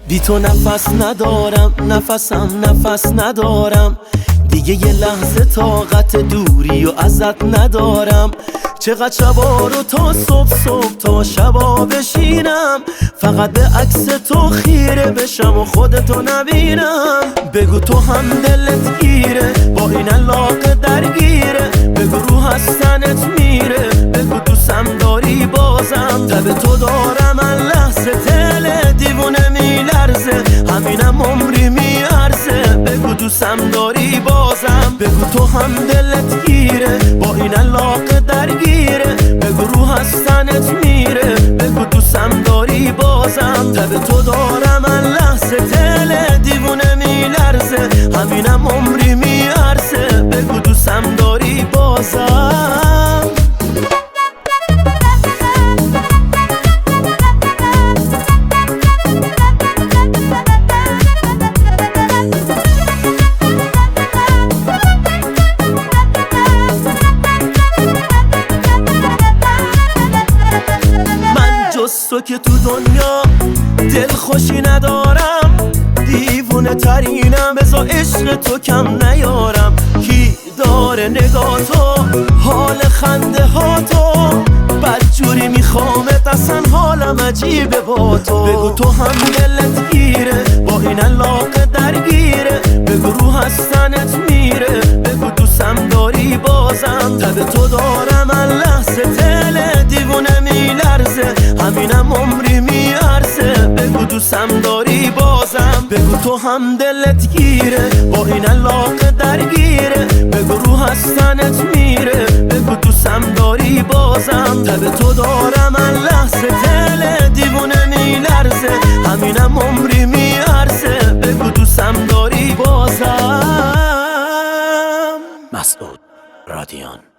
بی تو نفس ندارم، نفسم نفس ندارم دیگه، یه لحظه طاقت دوری و ازت ندارم. چقدر شبا رو تا صبح تا شبا بشینم، فقط به عکس تو خیره بشم و خودتو نبینم. بگو تو هم دلت گیره، با این علاقه درگیره، بگو رو هستنت میره، بگو دوستم داری بازم. لب تو دارم من لحظه تله دیوونه میلرزه، همینم عمری میارزه، بگو دوستم داری بازم. بگو تو هم دلت گیره، با این علاقه درگیره، بگو رو هستنت میره، بگو دوستم داری بازم. لب تو دارم من لحظه تله دیوونه میلرزه، همینم عمری میارزه، بگو دوستم داری بازم. تو که تو دنیا دل خوشی ندارم، دیوونه ترینم، بذار عشق تو کم نیارم. کی داره نگاه تو، حال خنده ها تو، بدجوری میخوامت، اصلا حالم عجیبه با تو. بگو تو هم دلت گیره، با این علاقه درگیره، بگو رو هستنت میره، بگو دوستم داری بازم. لب تو دارم من لحظه تله دیوونه میلرزه، همینم عمری میارزه، بگو دوستم داری بازم. بگو تو هم دلت گیره، با این علاقه درگیره، بگو رو هستنت میره، بگو دوستم داری بازم. لب تو دارم من لحظه تله دیوونه میلرزه، همینم عمری میارزه، بگو دوستم داری بازم. مسعود رادیان.